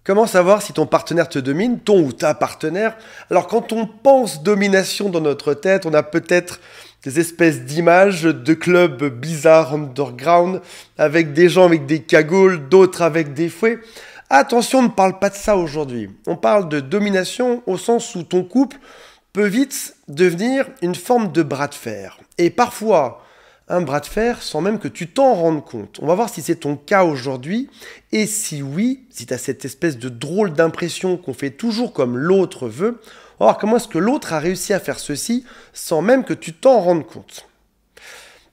Comment savoir si ton partenaire te domine, ton ou ta partenaire? Alors quand on pense domination dans notre tête, on a peut-être des espèces d'images de clubs bizarres underground, avec des gens avec des cagoules, d'autres avec des fouets. Attention, on ne parle pas de ça aujourd'hui. On parle de domination au sens où ton couple peut vite devenir une forme de bras de fer. Et parfois, un bras de fer sans même que tu t'en rendes compte. On va voir si c'est ton cas aujourd'hui. Et si oui, si tu as cette espèce de drôle d'impression qu'on fait toujours comme l'autre veut, on va voir comment est-ce que l'autre a réussi à faire ceci sans même que tu t'en rendes compte.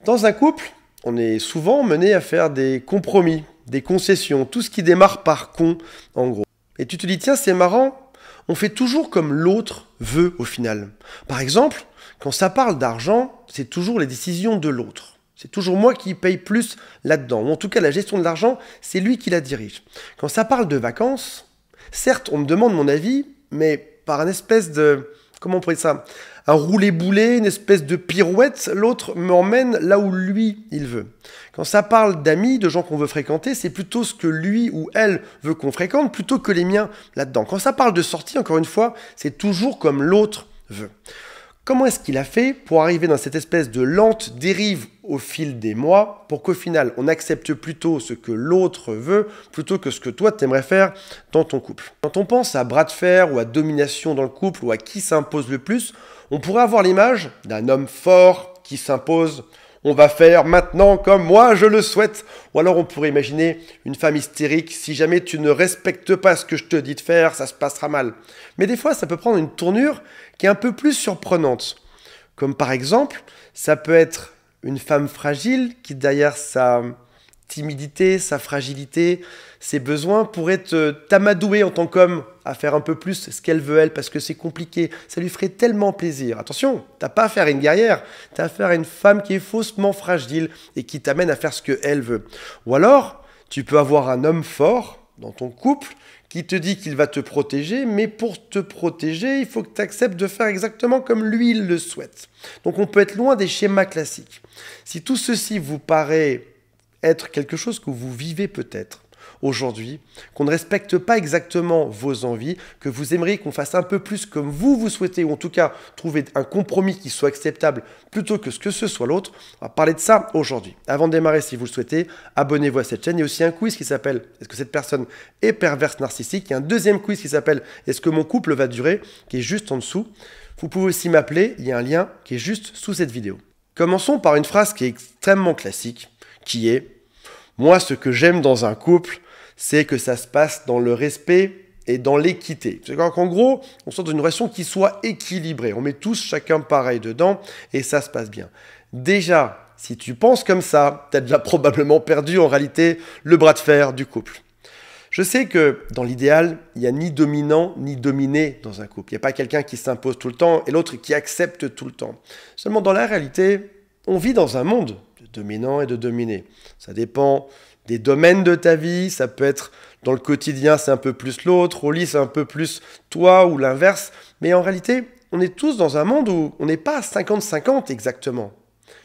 Dans un couple, on est souvent mené à faire des compromis, des concessions, tout ce qui démarre par con, en gros. Et tu te dis, tiens, c'est marrant, on fait toujours comme l'autre veut au final. Par exemple, quand ça parle d'argent, c'est toujours les décisions de l'autre. C'est toujours moi qui paye plus là-dedans. Ou en tout cas, la gestion de l'argent, c'est lui qui la dirige. Quand ça parle de vacances, certes, on me demande mon avis, mais par une espèce de... Comment on pourrait dire ça? Un roulé-boulé, une espèce de pirouette, l'autre m'emmène là où lui, il veut. Quand ça parle d'amis, de gens qu'on veut fréquenter, c'est plutôt ce que lui ou elle veut qu'on fréquente, plutôt que les miens là-dedans. Quand ça parle de sortie, encore une fois, c'est toujours comme l'autre veut. Comment est-ce qu'il a fait pour arriver dans cette espèce de lente dérive au fil des mois pour qu'au final, on accepte plutôt ce que l'autre veut plutôt que ce que toi, tu aimerais faire dans ton couple? Quand on pense à bras de fer ou à domination dans le couple ou à qui s'impose le plus, on pourrait avoir l'image d'un homme fort qui s'impose. On va faire maintenant comme moi je le souhaite. Ou alors on pourrait imaginer une femme hystérique. Si jamais tu ne respectes pas ce que je te dis de faire, ça se passera mal. Mais des fois, ça peut prendre une tournure qui est un peu plus surprenante. Comme par exemple, ça peut être une femme fragile qui derrière sa timidité, sa fragilité, ses besoins pourrait t'amadouer en tant qu'homme à faire un peu plus ce qu'elle veut elle parce que c'est compliqué. Ça lui ferait tellement plaisir. Attention, t'as pas affaire à une guerrière, t'as affaire à une femme qui est faussement fragile et qui t'amène à faire ce qu'elle veut. Ou alors, tu peux avoir un homme fort dans ton couple qui te dit qu'il va te protéger, mais pour te protéger, il faut que tu acceptes de faire exactement comme lui il le souhaite. Donc on peut être loin des schémas classiques. Si tout ceci vous paraît être quelque chose que vous vivez peut-être aujourd'hui, qu'on ne respecte pas exactement vos envies, que vous aimeriez qu'on fasse un peu plus comme vous souhaitez, ou en tout cas trouver un compromis qui soit acceptable plutôt que ce soit l'autre, on va parler de ça aujourd'hui. Avant de démarrer, si vous le souhaitez, abonnez-vous à cette chaîne. Il y a aussi un quiz qui s'appelle « Est-ce que cette personne est perverse narcissique ?» Il y a un deuxième quiz qui s'appelle « Est-ce que mon couple va durer ?» qui est juste en dessous. Vous pouvez aussi m'appeler, il y a un lien qui est juste sous cette vidéo. Commençons par une phrase qui est extrêmement classique, qui est « Moi, ce que j'aime dans un couple, c'est que ça se passe dans le respect et dans l'équité. » C'est qu'en gros, on sort d'une relation qui soit équilibrée. On met tous chacun pareil dedans et ça se passe bien. Déjà, si tu penses comme ça, tu as déjà probablement perdu en réalité le bras de fer du couple. Je sais que dans l'idéal, il n'y a ni dominant ni dominé dans un couple. Il n'y a pas quelqu'un qui s'impose tout le temps et l'autre qui accepte tout le temps. Seulement dans la réalité, on vit dans un monde de dominant et de dominé. Ça dépend des domaines de ta vie, ça peut être dans le quotidien, c'est un peu plus l'autre, au lit, c'est un peu plus toi ou l'inverse. Mais en réalité, on est tous dans un monde où on n'est pas à 50-50 exactement.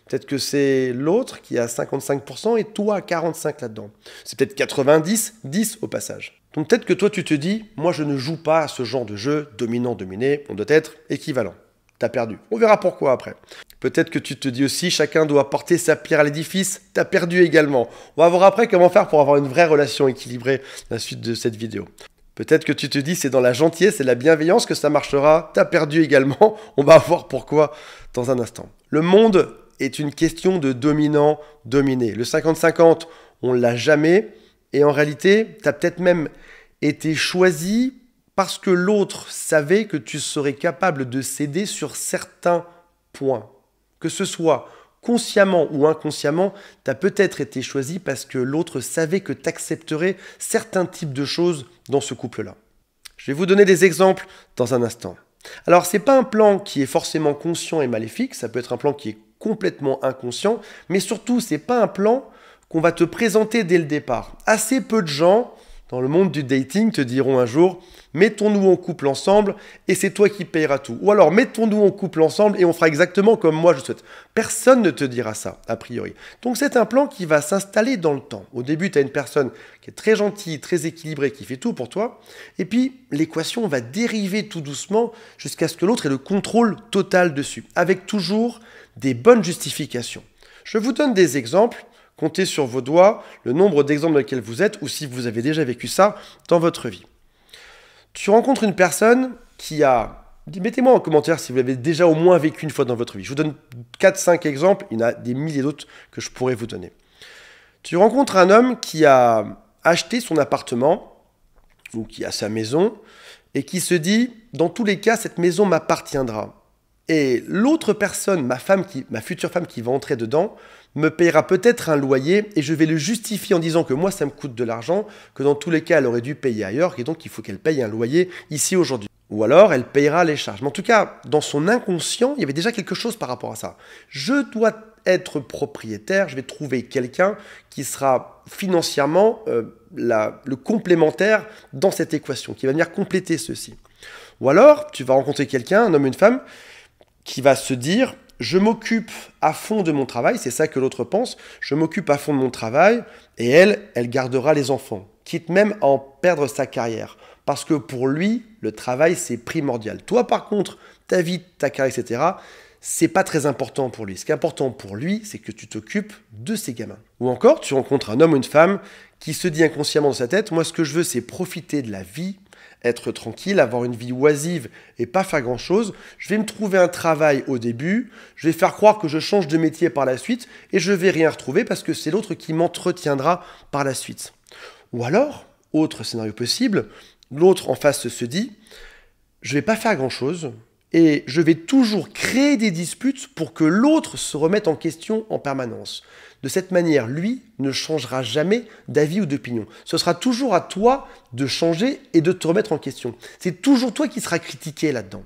Peut-être que c'est l'autre qui a 55% et toi à 45% là-dedans. C'est peut-être 90-10 au passage. Donc peut-être que toi tu te dis, moi je ne joue pas à ce genre de jeu dominant-dominé, on doit être équivalent. T'as perdu. On verra pourquoi après. Peut-être que tu te dis aussi, chacun doit porter sa pierre à l'édifice, t'as perdu également. On va voir après comment faire pour avoir une vraie relation équilibrée à la suite de cette vidéo. Peut-être que tu te dis, c'est dans la gentillesse et la bienveillance que ça marchera, t'as perdu également. On va voir pourquoi dans un instant. Le monde est une question de dominant-dominé. Le 50-50, on ne l'a jamais. Et en réalité, t'as peut-être même été choisi parce que l'autre savait que tu serais capable de céder sur certains points. Que ce soit consciemment ou inconsciemment, tu as peut-être été choisi parce que l'autre savait que tu accepterais certains types de choses dans ce couple-là. Je vais vous donner des exemples dans un instant. Alors, ce n'est pas un plan qui est forcément conscient et maléfique, ça peut être un plan qui est complètement inconscient, mais surtout, ce n'est pas un plan qu'on va te présenter dès le départ. Assez peu de gens dans le monde du dating, te diront un jour « Mettons-nous en couple ensemble et c'est toi qui payeras tout ». Ou alors « Mettons-nous en couple ensemble et on fera exactement comme moi je souhaite ». Personne ne te dira ça, a priori. Donc c'est un plan qui va s'installer dans le temps. Au début, tu as une personne qui est très gentille, très équilibrée, qui fait tout pour toi. Et puis, l'équation va dériver tout doucement jusqu'à ce que l'autre ait le contrôle total dessus, avec toujours des bonnes justifications. Je vous donne des exemples. Comptez sur vos doigts le nombre d'exemples dans lesquels vous êtes ou si vous avez déjà vécu ça dans votre vie. Tu rencontres une personne qui a... Mettez-moi en commentaire si vous l'avez déjà au moins vécu une fois dans votre vie. Je vous donne 4-5 exemples, il y en a des milliers d'autres que je pourrais vous donner. Tu rencontres un homme qui a acheté son appartement ou qui a sa maison et qui se dit « Dans tous les cas, cette maison m'appartiendra ». Et l'autre personne, ma future femme qui va entrer dedans, me payera peut-être un loyer et je vais le justifier en disant que moi, ça me coûte de l'argent, que dans tous les cas, elle aurait dû payer ailleurs et donc il faut qu'elle paye un loyer ici aujourd'hui. Ou alors, elle payera les charges. Mais en tout cas, dans son inconscient, il y avait déjà quelque chose par rapport à ça. Je dois être propriétaire, je vais trouver quelqu'un qui sera financièrement le complémentaire dans cette équation, qui va venir compléter ceci. Ou alors, tu vas rencontrer quelqu'un, un homme, une femme, qui va se dire « je m'occupe à fond de mon travail », c'est ça que l'autre pense, « je m'occupe à fond de mon travail » et elle gardera les enfants, quitte même à en perdre sa carrière. Parce que pour lui, le travail, c'est primordial. Toi, par contre, ta vie, ta carrière, etc., c'est pas très important pour lui. Ce qui est important pour lui, c'est que tu t'occupes de ses gamins. Ou encore, tu rencontres un homme ou une femme qui se dit inconsciemment dans sa tête « moi, ce que je veux, c'est profiter de la vie », être tranquille, avoir une vie oisive et pas faire grand-chose. Je vais me trouver un travail au début, je vais faire croire que je change de métier par la suite et je vais rien retrouver parce que c'est l'autre qui m'entretiendra par la suite. Ou alors, autre scénario possible, l'autre en face se dit « je vais pas faire grand-chose et je vais toujours créer des disputes pour que l'autre se remette en question en permanence ». De cette manière, lui ne changera jamais d'avis ou d'opinion. Ce sera toujours à toi de changer et de te remettre en question. C'est toujours toi qui seras critiqué là-dedans.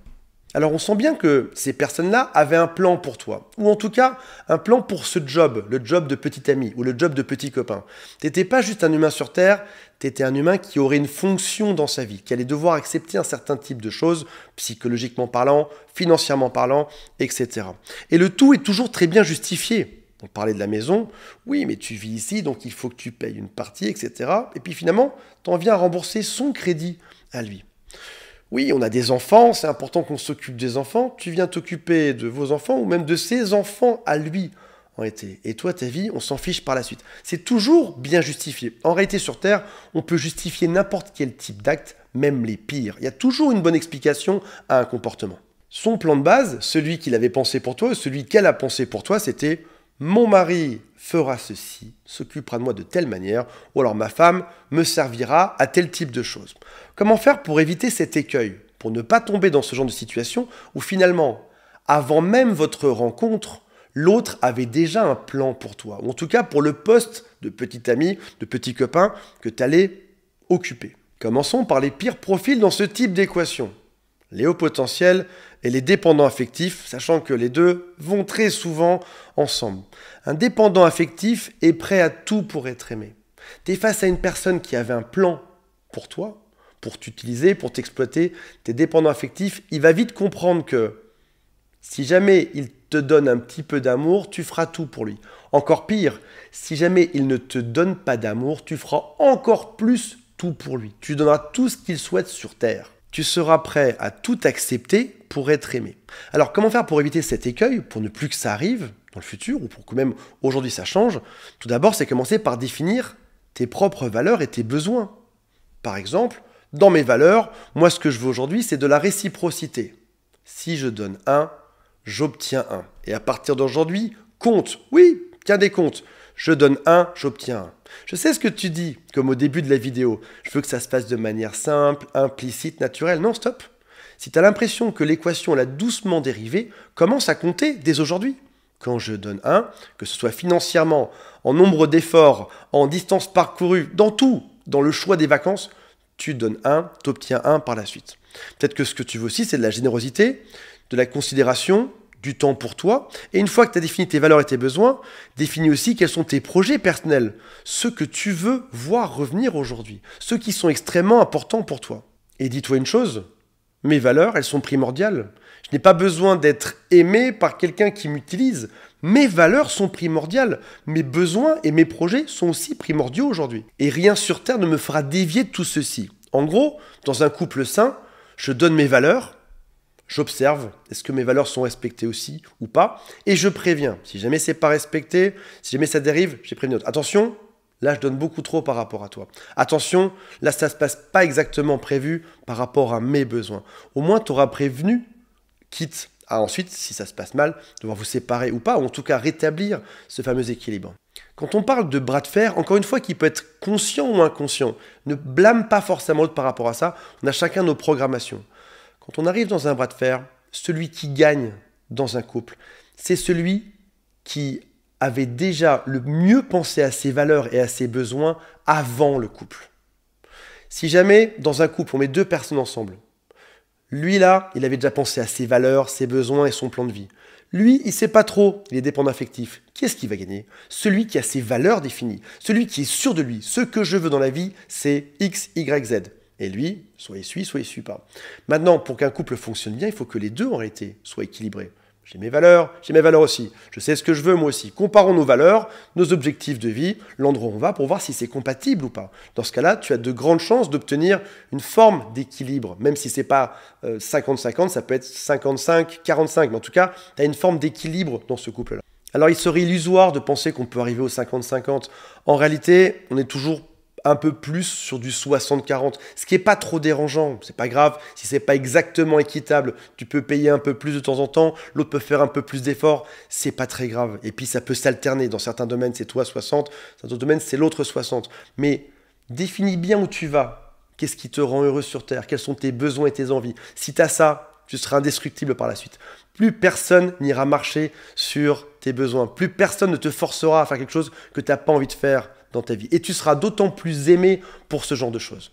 Alors on sent bien que ces personnes-là avaient un plan pour toi, ou en tout cas un plan pour ce job, le job de petit ami ou le job de petit copain. Tu n'étais pas juste un humain sur Terre, tu étais un humain qui aurait une fonction dans sa vie, qui allait devoir accepter un certain type de choses, psychologiquement parlant, financièrement parlant, etc. Et le tout est toujours très bien justifié. On parlait de la maison, oui, mais tu vis ici, donc il faut que tu payes une partie, etc. Et puis finalement, tu en viens à rembourser son crédit à lui. Oui, on a des enfants, c'est important qu'on s'occupe des enfants. Tu viens t'occuper de vos enfants ou même de ses enfants à lui en réalité. Et toi, ta vie, on s'en fiche par la suite. C'est toujours bien justifié. En réalité, sur Terre, on peut justifier n'importe quel type d'acte, même les pires. Il y a toujours une bonne explication à un comportement. Son plan de base, celui qu'il avait pensé pour toi, celui qu'elle a pensé pour toi, c'était « mon mari fera ceci, s'occupera de moi de telle manière, ou alors ma femme me servira à tel type de choses ». Comment faire pour éviter cet écueil, pour ne pas tomber dans ce genre de situation où finalement, avant même votre rencontre, l'autre avait déjà un plan pour toi, ou en tout cas pour le poste de petit ami, de petit copain que tu allais occuper. Commençons par les pires profils dans ce type d'équation. Les hauts potentiels et les dépendants affectifs, sachant que les deux vont très souvent ensemble. Un dépendant affectif est prêt à tout pour être aimé. Tu es face à une personne qui avait un plan pour toi, pour t'utiliser, pour t'exploiter. T'es dépendant affectif, il va vite comprendre que si jamais il te donne un petit peu d'amour, tu feras tout pour lui. Encore pire, si jamais il ne te donne pas d'amour, tu feras encore plus tout pour lui. Tu donneras tout ce qu'il souhaite sur Terre. Tu seras prêt à tout accepter pour être aimé. Alors, comment faire pour éviter cet écueil, pour ne plus que ça arrive dans le futur, ou pour que même aujourd'hui ça change? Tout d'abord, c'est commencer par définir tes propres valeurs et tes besoins. Par exemple, dans mes valeurs, moi ce que je veux aujourd'hui, c'est de la réciprocité. Si je donne 1, j'obtiens 1. Et à partir d'aujourd'hui, compte. Oui, tiens des comptes. Je donne 1, j'obtiens 1. Je sais ce que tu dis, comme au début de la vidéo. Je veux que ça se fasse de manière simple, implicite, naturelle. Non, stop. Si tu as l'impression que l'équation l'a doucement dérivée, commence à compter dès aujourd'hui. Quand je donne 1, que ce soit financièrement, en nombre d'efforts, en distance parcourue, dans tout, dans le choix des vacances, tu donnes 1, tu obtiens 1 par la suite. Peut-être que ce que tu veux aussi, c'est de la générosité, de la considération, du temps pour toi. Et une fois que tu as défini tes valeurs et tes besoins, définis aussi quels sont tes projets personnels, ceux que tu veux voir revenir aujourd'hui, ceux qui sont extrêmement importants pour toi. Et dis-toi une chose, mes valeurs, elles sont primordiales. Je n'ai pas besoin d'être aimé par quelqu'un qui m'utilise. Mes valeurs sont primordiales. Mes besoins et mes projets sont aussi primordiaux aujourd'hui. Et rien sur Terre ne me fera dévier de tout ceci. En gros, dans un couple sain, je donne mes valeurs, j'observe, est-ce que mes valeurs sont respectées aussi ou pas, et je préviens. Si jamais c'est pas respecté, si jamais ça dérive, j'ai prévenu l'autre. Attention, là je donne beaucoup trop par rapport à toi. Attention, là ça se passe pas exactement prévu par rapport à mes besoins. Au moins tu auras prévenu, quitte à ensuite, si ça se passe mal, devoir vous séparer ou pas, ou en tout cas rétablir ce fameux équilibre. Quand on parle de bras de fer, encore une fois, qui peut être conscient ou inconscient, ne blâme pas forcément l'autre par rapport à ça, on a chacun nos programmations. Quand on arrive dans un bras de fer, celui qui gagne dans un couple, c'est celui qui avait déjà le mieux pensé à ses valeurs et à ses besoins avant le couple. Si jamais, dans un couple, on met deux personnes ensemble, lui là, il avait déjà pensé à ses valeurs, ses besoins et son plan de vie. Lui, il ne sait pas trop, il est dépendant affectif. Qui est-ce qui va gagner? Celui qui a ses valeurs définies, celui qui est sûr de lui. Ce que je veux dans la vie, c'est X, Y, Z. Et lui, soit il suit pas. Maintenant, pour qu'un couple fonctionne bien, il faut que les deux, en réalité, soient équilibrés. J'ai mes valeurs aussi. Je sais ce que je veux, moi aussi. Comparons nos valeurs, nos objectifs de vie, l'endroit où on va, pour voir si c'est compatible ou pas. Dans ce cas-là, tu as de grandes chances d'obtenir une forme d'équilibre. Même si ce n'est pas 50-50, ça peut être 55-45. Mais en tout cas, tu as une forme d'équilibre dans ce couple-là. Alors, il serait illusoire de penser qu'on peut arriver au 50-50. En réalité, on est toujours un peu plus sur du 60-40, ce qui n'est pas trop dérangeant, c'est pas grave, si c'est pas exactement équitable, tu peux payer un peu plus de temps en temps, l'autre peut faire un peu plus d'efforts, c'est pas très grave, et puis ça peut s'alterner, dans certains domaines c'est toi 60, dans d'autres domaines c'est l'autre 60, mais définis bien où tu vas, qu'est-ce qui te rend heureux sur Terre, quels sont tes besoins et tes envies, si tu as ça, tu seras indestructible par la suite. Plus personne n'ira marcher sur tes besoins, plus personne ne te forcera à faire quelque chose que tu n'as pas envie de faire dans ta vie. Et tu seras d'autant plus aimé pour ce genre de choses.